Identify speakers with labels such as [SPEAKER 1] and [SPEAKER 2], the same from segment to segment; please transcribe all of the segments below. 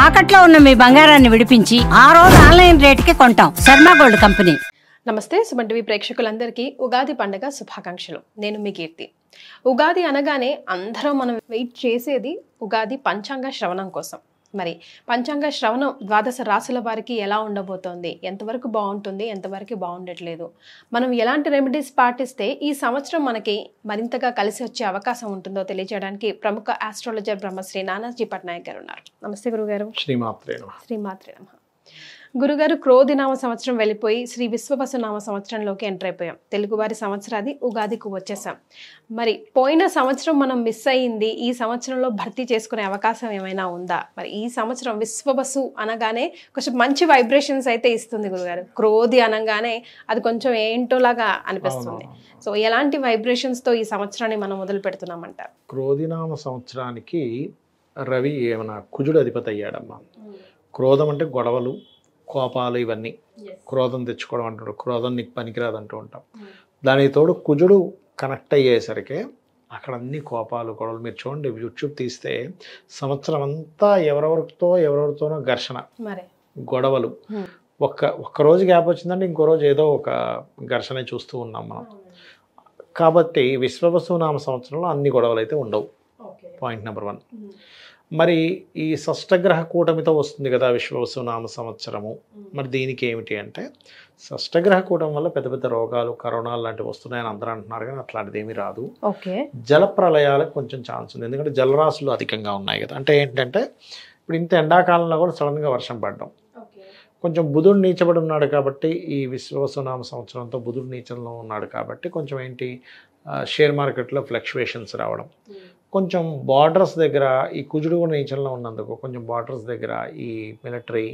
[SPEAKER 1] తాకట్లో ఉన్న మీ బంగారాన్ని విడిపించి ఆ రోజు ఆన్లైన్ రేటుకి కొంటాం. Sharma gold company.
[SPEAKER 2] నమస్తే సుమన్ టీవీ ప్రేక్షకులందరికీ ఉగాది పండుగ శుభాకాంక్షలు. నేను మీ కీర్తి. ఉగాది అనగానే అందరం మనం వెయిట్ చేసేది ఉగాది పంచాంగ శ్రవణం కోసం. మరి పంచాంగ శ్రవణం ద్వాదశ రాశుల వారికి ఎలా ఉండబోతోంది, ఎంతవరకు బాగుంటుంది, ఎంతవరకు బాగుండట్లేదు, మనం ఎలాంటి రెమెడీస్ పాటిస్తే ఈ సంవత్సరం మనకి మరింతగా కలిసి వచ్చే అవకాశం ఉంటుందో తెలియజేయడానికి ప్రముఖ ఆస్ట్రాలజర్ బ్రహ్మశ్రీ నానాజీ పట్నాయక్ గారు ఉన్నారు. నమస్తే గురుగారు.
[SPEAKER 3] శ్రీమాత్రే
[SPEAKER 2] నమః. గురుగారు, క్రోధినామ సంవత్సరం వెళ్ళిపోయి శ్రీ విశ్వవసునామ సంవత్సరంలోకి ఎంటర్ అయిపోయాం. తెలుగువారి సంవత్సరాది ఉగాదికి వచ్చేసాం. మరి పోయిన సంవత్సరం మనం మిస్ అయ్యింది, ఈ సంవత్సరంలో భర్తీ చేసుకునే అవకాశం ఏమైనా ఉందా? మరి ఈ సంవత్సరం విశ్వవసు అనగానే కొంచెం మంచి వైబ్రేషన్స్ అయితే ఇస్తుంది గురుగారు. క్రోధి అనగానే అది కొంచెం ఏంటోలాగా అనిపిస్తుంది. సో ఎలాంటి వైబ్రేషన్స్తో ఈ సంవత్సరాన్ని మనం మొదలు పెడుతున్నామంటారు?
[SPEAKER 3] క్రోధినామ సంవత్సరానికి రవి ఏమన్నా కుజుడు అధిపతి అయ్యాడమ్మా. క్రోధం అంటే గొడవలు, కోపాలు, ఇవన్నీ క్రోధం తెచ్చుకోవడం అంటాడు. క్రోధం నీకు పనికిరాదు అంటూ ఉంటాం. దానికి తోడు కుజుడు కనెక్ట్ అయ్యేసరికి అక్కడ అన్ని కోపాలు, గొడవలు. మీరు చూడండి, యూట్యూబ్ తీస్తే సంవత్సరం అంతా ఎవరెవరితోనో ఘర్షణ, గొడవలు. ఒక్క రోజు గ్యాప్ వచ్చిందంటే ఇంకో రోజు ఏదో ఒక ఘర్షణ చూస్తూ ఉన్నాం మనం. కాబట్టి విశ్వవసునామ సంవత్సరంలో అన్ని గొడవలు అయితే ఉండవు. Point number 1. మరి ఈ షష్టగ్రహ కూటమితో వస్తుంది కదా విశ్వవసునామ సంవత్సరము. మరి దీనికి ఏమిటి అంటే, షష్టగ్రహ కూటమి వల్ల పెద్ద పెద్ద రోగాలు, కరోనాలు లాంటివి వస్తున్నాయని అందరూ అంటున్నారు, కానీ అట్లాంటిది ఏమీ రాదు. జల ప్రళయాలకు కొంచెం ఛాన్స్ ఉంది, ఎందుకంటే జలరాశులు అధికంగా ఉన్నాయి కదా. అంటే ఏంటంటే ఇప్పుడు ఇంత ఎండాకాలంలో కూడా సడన్గా వర్షం పడడం. కొంచెం బుధుడు నీచబడి ఉన్నాడు కాబట్టి, ఈ విశ్వవసునామ సంవత్సరంతో బుధుడు నీచంలో ఉన్నాడు కాబట్టి కొంచెం ఏంటి, షేర్ మార్కెట్లో ఫ్లక్చువేషన్స్ రావడం. కొంచెం బార్డర్స్ దగ్గర ఈ కుజుడు కూడా నీచంలో ఉన్నందుకు కొంచెం బార్డర్స్ దగ్గర ఈ మిలిటరీ,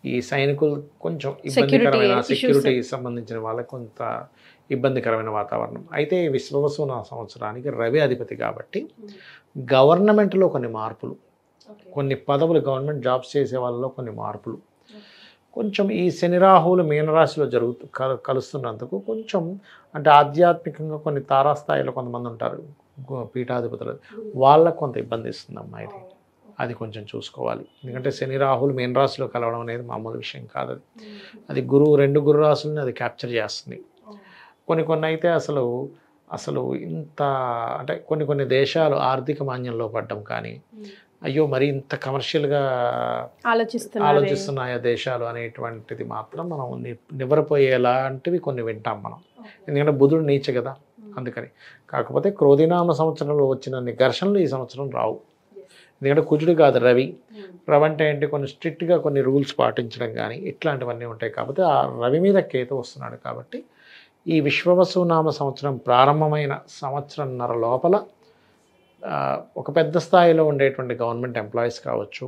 [SPEAKER 3] ఈ సైనికులు కొంచెం ఇబ్బందికరమైన, సెక్యూరిటీ సంబంధించిన వాళ్ళకి కొంత ఇబ్బందికరమైన వాతావరణం. అయితే ఈ విశ్వవసునామ సంవత్సరానికి రవి అధిపతి కాబట్టి గవర్నమెంట్లో కొన్ని మార్పులు, కొన్ని పదవులు, గవర్నమెంట్ జాబ్స్ చేసే వాళ్ళలో కొన్ని మార్పులు, కొంచెం ఈ శని రాహువులు మీనరాశిలో కలుస్తున్నందుకు కొంచెం అంటే ఆధ్యాత్మికంగా కొన్ని తారాస్థాయిలో కొంతమంది ఉంటారు, పీఠాధిపతులు, వాళ్ళకు కొంత ఇబ్బంది ఇస్తుంది అమ్మాయి. అది కొంచెం చూసుకోవాలి. ఎందుకంటే శని రాహువులు మీనరాశిలో కలవడం అనేది మామూలు విషయం కాదు. అది రెండు గురు రాశులని అది క్యాప్చర్ చేస్తుంది. కొన్ని అయితే అసలు ఇంత అంటే కొన్ని దేశాలు ఆర్థిక మాంద్యంలో పడ్డం, కానీ అయ్యో మరి ఇంత కమర్షియల్గా ఆలోచిస్తున్నాయా దేశాలు అనేటువంటిది మాత్రం మనం నివ్వరపోయేలాంటివి కొన్ని వింటాం మనం. ఎందుకంటే బుధుడు నీచ కదా, అందుకని. కాకపోతే క్రోధినామ సంవత్సరంలో వచ్చిన ఘర్షణలు ఈ సంవత్సరం రావు, ఎందుకంటే కుజుడు కాదు రవి. రవి అంటే ఏంటి, కొన్ని స్ట్రిక్ట్గా కొన్ని రూల్స్ పాటించడం కానీ ఇట్లాంటివన్నీ ఉంటాయి. కాబట్టి ఆ రవి మీద కేతు వస్తున్నాడు కాబట్టి ఈ విశ్వవసునామ సంవత్సరం ప్రారంభమైన సంవత్సరంన్నర లోపల ఒక పెద్ద స్థాయిలో ఉండేటువంటి గవర్నమెంట్ ఎంప్లాయీస్ కావచ్చు,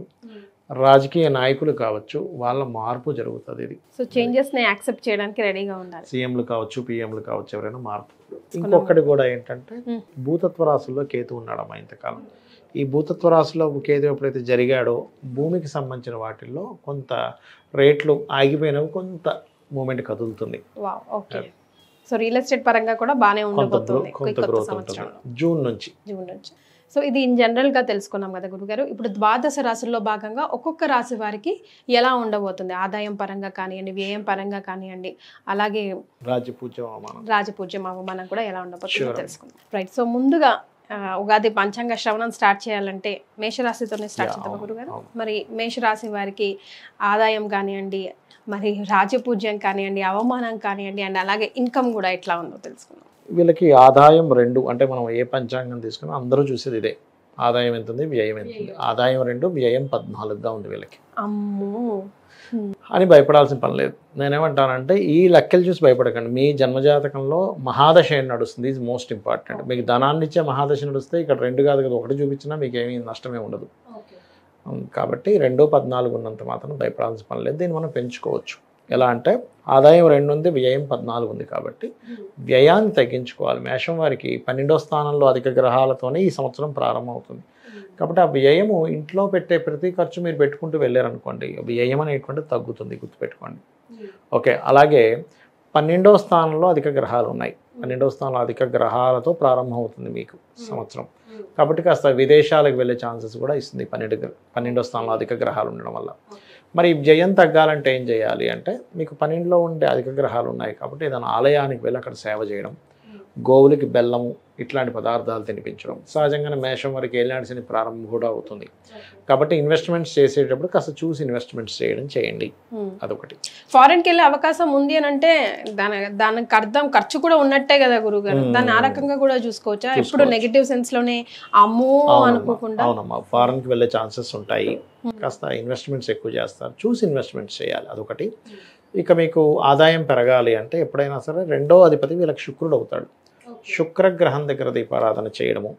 [SPEAKER 3] రాజకీయ నాయకులు కావచ్చు, వాళ్ళ మార్పు జరుగుతుంది. ఇది
[SPEAKER 2] సో చేంజెస్ని యాక్సెప్ట్ చేయడానికి రెడీగా ఉండాలి.
[SPEAKER 3] సీఎంలు కావచ్చు, పిఎంలు కావచ్చు, ఎవరైనా మార్పు. ఇంకొకటి కూడా ఏంటంటే భూతత్వ రాశుల్లో కేతు ఉన్నాడమ్మా ఇంతకాలం. ఈ భూతత్వ రాశిలో కేతు ఎప్పుడైతే జరిగాడో భూమికి సంబంధించిన వాటిల్లో కొంత రేట్లు ఆగిపోయినవి, కొంత మూమెంట్ కదులుతుంది.
[SPEAKER 2] సో రియల్ ఎస్టేట్ పరంగా కూడా బాగానే ఉండబోతుంది
[SPEAKER 3] కొంత గ్రోత్ ఉంటుంది జూన్ నుంచి.
[SPEAKER 2] సో ఇది ఇన్ జనరల్గా తెలుసుకున్నాం కదా గురుగారు. ఇప్పుడు ద్వాదశ రాశుల్లో భాగంగా ఒక్కొక్క రాశి వారికి ఎలా ఉండబోతుంది, ఆదాయం పరంగా కానివ్వండి, వ్యయం పరంగా కానివ్వండి, అలాగే రాజపూజ్యం అవమానం కూడా ఎలా ఉండబోతుందో తెలుసుకుందాం. రైట్. సో ముందుగా ఉగాది పంచాంగ శ్రవణం స్టార్ట్ చేయాలంటే మేషరాశితోనే స్టార్ట్ చేద్దాం గురుగారు. మరి మేషరాశి వారికి ఆదాయం కానివ్వండి, మరి రాజపూజ్యం కానివ్వండి, అవమానం కానివ్వండి, అండ్ అలాగే ఇన్కమ్ కూడా ఎట్లా ఉందో తెలుసుకుందాం.
[SPEAKER 3] వీళ్ళకి ఆదాయం 2, అంటే మనం ఏ పంచాంగం తీసుకున్నా అందరూ చూసేది ఇదే. ఆదాయం ఎంత ఉంది, వ్యయం ఎంత ఉంది. ఆదాయం 2, వ్యయం 14గా ఉంది వీళ్ళకి. అని భయపడాల్సిన పని లేదు. నేనేమంటానంటే ఈ లెక్కలు చూసి భయపడకండి. మీ జన్మజాతకంలో మహాదశ నడుస్తుంది, ఈజ్ మోస్ట్ ఇంపార్టెంట్. మీకు ధనాన్ని ఇచ్చే మహాదశ నడుస్తే ఇక్కడ 2 కాదు కదా, 1 చూపించినా మీకు ఏమీ నష్టమే ఉండదు. కాబట్టి 2, 14 ఉన్నంత మాత్రం భయపడాల్సిన పని లేదు. దీన్ని మనం పెంచుకోవచ్చు. ఎలా అంటే ఆదాయం 2 ఉంది, వ్యయం 14 ఉంది. కాబట్టి వ్యయాన్ని తగ్గించుకోవాలి. మేషం వారికి 12వ స్థానంలో అధిక గ్రహాలతోనే ఈ సంవత్సరం ప్రారంభమవుతుంది. కాబట్టి ఆ వ్యయము ఇంట్లో పెట్టే ప్రతి ఖర్చు మీరు పెట్టుకుంటూ వెళ్ళారనుకోండి, వ్యయం అనేటువంటిది తగ్గుతుంది, గుర్తుపెట్టుకోండి. ఓకే. అలాగే 12వ స్థానంలో అధిక గ్రహాలు ఉన్నాయి. 12వ స్థానంలో అధిక గ్రహాలతో ప్రారంభమవుతుంది మీకు సంవత్సరం. కాబట్టి కాస్త విదేశాలకు వెళ్ళే ఛాన్సెస్ కూడా ఇస్తుంది 12వ స్థానంలో అధిక గ్రహాలు ఉండడం వల్ల. మరి వ్యయం తగ్గాలంటే ఏం చేయాలి అంటే, మీకు 12లో ఉండే అధిక గ్రహాలు ఉన్నాయి కాబట్టి ఏదైనా ఆలయానికి వెళ్ళి అక్కడ సేవ చేయడం, గోవులకి బెల్లము ఇట్లాంటి పదార్థాలు తినిపించడం. సహజంగానే మేషం వరకు ఏలినాటి శని ప్రారంభం కూడా అవుతుంది కాబట్టి ఇన్వెస్ట్మెంట్స్ చేసేటప్పుడు కాస్త చూసి ఇన్వెస్ట్మెంట్స్ చేయండి. అదొకటి.
[SPEAKER 2] ఫారెన్కి వెళ్ళే అవకాశం ఉంది అని అంటే దానికి అర్థం ఖర్చు కూడా ఉన్నట్టే కదా గురుగారు. దాన్ని ఆ రకంగా కూడా చూసుకోవచ్చా? ఎప్పుడు నెగిటివ్ సెన్స్ లోనే అమ్మో అనుకోకుండా.
[SPEAKER 3] అవునమ్మా, ఫారెన్కి వెళ్ళే ఛాన్సెస్ ఉంటాయి. కాస్త ఇన్వెస్ట్మెంట్స్ ఎక్కువ చేస్తారు, చూసి ఇన్వెస్ట్మెంట్స్ చేయాలి. అదొకటి. ఇక మీకు ఆదాయం పెరగాలి అంటే ఎప్పుడైనా సరే 2వ అధిపతి వీళ్ళకి శుక్రుడు అవుతాడు. శుక్రగ్రహం దగ్గర దీపారాధన చేయడము,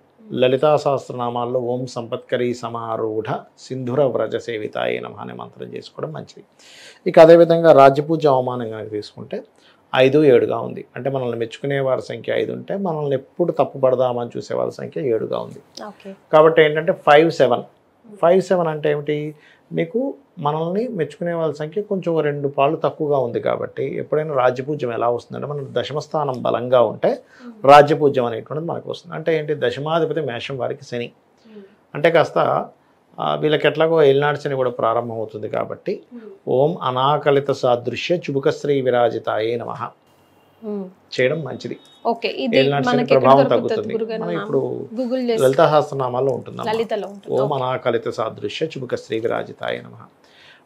[SPEAKER 3] లలితా సహస్రనామాల్లో ఓం సంపత్కరీ సమారూఢ సింధుర వ్రజ సేవితాయ నమః అనే మంత్రం చేసుకోవడం మంచిది. ఇక అదేవిధంగా రాజ్యపూజ అవమానం కనుక తీసుకుంటే 5, 7గా ఉంది. అంటే మనల్ని మెచ్చుకునే వారి సంఖ్య 5 ఉంటే మనల్ని ఎప్పుడు తప్పుపడదామని చూసే వాళ్ళ సంఖ్య 7గా ఉంది. కాబట్టి ఏంటంటే 5, 7 అంటే ఏమిటి, మీకు మనల్ని మెచ్చుకునే వాళ్ళ సంఖ్య కొంచెం 2 పాళ్ళు తక్కువగా ఉంది. కాబట్టి ఎప్పుడైనా రాజ్యపూజ్యం ఎలా వస్తుందంటే, మన దశమస్థానం బలంగా ఉంటే రాజ్యపూజ్యం అనేటువంటిది మనకు వస్తుంది. అంటే ఏంటి, దశమాధిపతి మేషం వారికి శని అంటే కాస్త వీళ్ళకి ఎట్లాగో ఏలినాటి శని కూడా ప్రారంభం అవుతుంది. కాబట్టి ఓం అనాకలిత సాదృశ్య చుబుకశ్రీ విరాజితాయే నమః చేయడం మంచిది. ప్రభావం తగ్గుతుంది. మనం ఇప్పుడు లలితా సహస్రనామాల్లో ఉంటుంది ఓం అనాకలిత సాదృశ్య చుబుకశ్రీ విరాజితాయ నమః.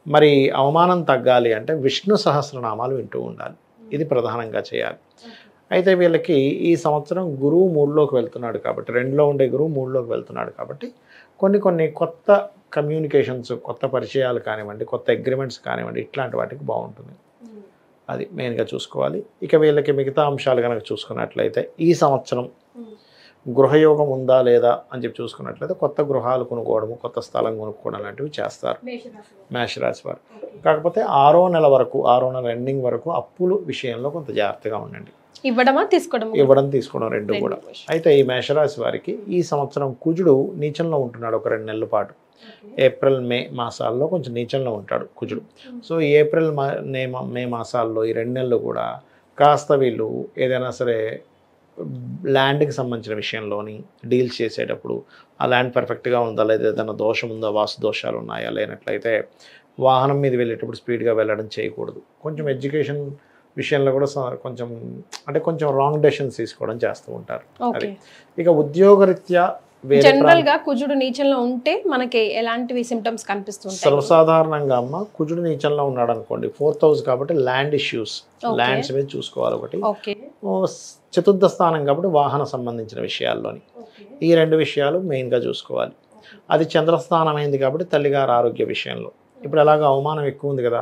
[SPEAKER 3] మరి అవమానం తగ్గాలి అంటే విష్ణు సహస్రనామాలు వింటూ ఉండాలి. ఇది ప్రధానంగా చేయాలి. అయితే వీళ్ళకి ఈ సంవత్సరం గురువు 3లోకి వెళ్తున్నాడు కాబట్టి, 2లో ఉండే గురువు 3లోకి వెళ్తున్నాడు కాబట్టి కొన్ని కొత్త కమ్యూనికేషన్స్, కొత్త పరిచయాలు కానివ్వండి, కొత్త అగ్రిమెంట్స్ కానివ్వండి, ఇట్లాంటి వాటికి బాగుంటుంది. అది మెయిన్గా చూసుకోవాలి. ఇక వీళ్ళకి మిగతా అంశాలు కనుక చూసుకున్నట్లయితే ఈ సంవత్సరం గృహయోగం ఉందా లేదా అని చెప్పి చూసుకున్నట్లయితే కొత్త గృహాలు కొనుక్కోవడము, కొత్త స్థలం కొనుక్కోవడం లాంటివి చేస్తారు మేషరాశి వారు. కాకపోతే 6వ నెల వరకు, 6వ నెల ఎండింగ్ వరకు అప్పులు విషయంలో కొంత జాగ్రత్తగా ఉండండి. ఇవ్వడం తీసుకోవడం 2 కూడా. అయితే ఈ మేషరాశి వారికి ఈ సంవత్సరం కుజుడు నీచంలో ఉంటున్నాడు ఒక 2 నెలల పాటు. ఏప్రిల్, మే మాసాల్లో కొంచెం నీచంలో ఉంటాడు కుజుడు. సో ఈ ఏప్రిల్, మే మాసాల్లో ఈ 2 నెలలు కూడా కాస్త వీళ్ళు ఏదైనా సరే ల్యాండ్కి సంబంధించిన విషయంలోని డీల్స్ చేసేటప్పుడు ఆ ల్యాండ్ పర్ఫెక్ట్గా ఉందా లేదా, ఏదైనా దోషం ఉందా, వాస్తు దోషాలు ఉన్నాయా, లేనట్లయితే వాహనం మీద వెళ్ళేటప్పుడు స్పీడ్గా వెళ్ళడం చేయకూడదు. కొంచెం ఎడ్యుకేషన్ విషయంలో కూడా కొంచెం రాంగ్ డెసిషన్స్ తీసుకోవడం చేస్తూ ఉంటారు. ఇక ఉద్యోగరీత్యా
[SPEAKER 2] జనరల్ గా కుజుడు నీచంలో ఉంటే మనకి ఎలాంటివి సింప్టమ్స్ కనిపిస్తుంటాయి?
[SPEAKER 3] సర్వసాధారణంగా అమ్మ కుజుడు నీచంలో ఉన్నాడు అనుకోండి, 4th హౌస్ కాబట్టి ల్యాండ్ ఇష్యూస్, ల్యాండ్స్ మీద చూసుకోవాలి ఒకటి. 4th స్థానం కాబట్టి వాహన సంబంధించిన విషయాల్లోని ఈ 2 విషయాలు మెయిన్గా చూసుకోవాలి. అది చంద్రస్థానం అయింది కాబట్టి తల్లిగారి ఆరోగ్య విషయంలో. ఇప్పుడు అలాగా అవమానం ఎక్కువ ఉంది కదా,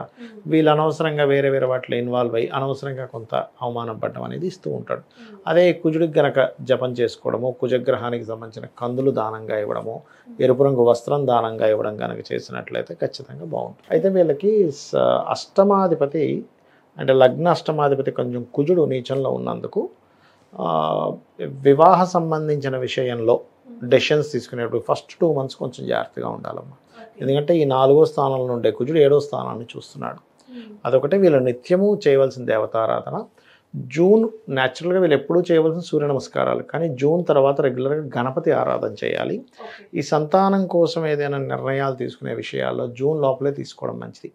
[SPEAKER 3] వీళ్ళు అనవసరంగా వేరే వాటిలో ఇన్వాల్వ్ అయ్యి అనవసరంగా కొంత అవమానం పడడం అనేది ఇస్తూ ఉంటాడు. అదే కుజుడికి గనక జపం చేసుకోవడము, కుజగ్రహానికి సంబంధించిన కందులు దానంగా ఇవ్వడము, ఎరుపు రంగు వస్త్రం దానంగా ఇవ్వడం కనుక చేసినట్లయితే ఖచ్చితంగా బాగుంటుంది. అయితే వీళ్ళకి అష్టమాధిపతి అంటే లగ్న అష్టమాధిపతి కొంచెం కుజుడు నీచంలో ఉన్నందుకు వివాహ సంబంధించిన విషయంలో డెసిషన్స్ తీసుకునేటప్పుడు ఫస్ట్ 2 months కొంచెం జాగ్రత్తగా ఉండాలమ్మా. ఎందుకంటే ఈ 4వ స్థానంలో ఉండే కుజుడు 7వ స్థానాన్ని చూస్తున్నాడు. అదొకటి. వీళ్ళు నిత్యము చేయవలసిన దేవతారాధన. జూన్ న్యాచురల్గా వీళ్ళు ఎప్పుడూ చేయవలసిన సూర్య నమస్కారాలు, కానీ జూన్ తర్వాత రెగ్యులర్గా గణపతి ఆరాధన చేయాలి. ఈ సంతానం కోసం ఏదైనా నిర్ణయాలు తీసుకునే విషయాల్లో జూన్ లోపలే తీసుకోవడం మంచిది.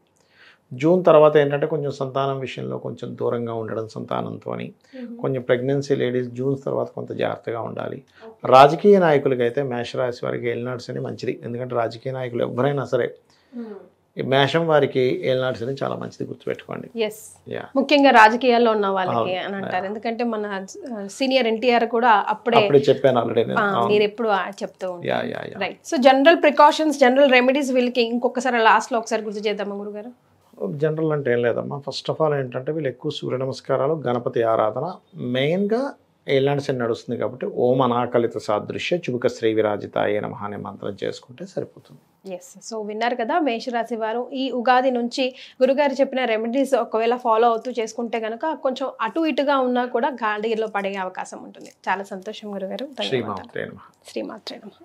[SPEAKER 3] జూన్ తర్వాత ఏంటంటే కొంచెం సంతానం విషయంలో కొంచెం దూరంగా ఉండడం, సంతానంతో కొంచెం ప్రెగ్నెన్సీ లేడీస్ జూన్ తర్వాత కొంత జాగ్రత్తగా ఉండాలి. రాజకీయ నాయకులకైతే మేషరాశి వారికి ఏలినాటి శని మంచిది. ఎందుకంటే రాజకీయ నాయకులు ఎవరైనా సరే మేషం వారికి ఏలినాటి శని చాలా మంచిది, గుర్తుపెట్టుకోండి.
[SPEAKER 2] ముఖ్యంగా రాజకీయాల్లో ఉన్న వాళ్ళకి అని అంటారు. ఎందుకంటే మన సీనియర్ ఎన్టీఆర్ కూడా అప్పుడే చెప్పాను ఆల్రెడీ, మీరు ఎప్పుడు చెప్తూ ఉంటారు. Right. So general precautions, general remedies వీళ్ళకి ఇంకొకసారి లాస్ట్లో ఒకసారి గుర్తు చేద్దామా గురుగారు?
[SPEAKER 3] జనరల్ అంటే ఏం లేదమ్మా. ఫస్ట్ ఆఫ్ ఆల్ ఏంటంటే వీళ్ళు ఎక్కువ సూర్య నమస్కారాలు, గణపతి ఆరాధన, మెయిన్గా ఏలినాటి శని నడుస్తుంది కాబట్టి ఓం అనాకలిత సాదృశ్య చుబుకశ్రీ విరాజితాయ నమః అనే మంత్రం చేసుకుంటే సరిపోతుంది.
[SPEAKER 2] ఎస్. సో విన్నారు కదా, మేషరాశి వారు ఈ ఉగాది నుంచి గురుగారు చెప్పిన రెమెడీస్ ఒకవేళ ఫాలో అవుతూ చేసుకుంటే కనుక కొంచెం అటు ఇటుగా ఉన్నా కూడా గాడిలో పడే అవకాశం ఉంటుంది. చాలా సంతోషం గురుగారు.
[SPEAKER 3] శ్రీమాత్రే నమః.
[SPEAKER 2] శ్రీమాత్రే నమః.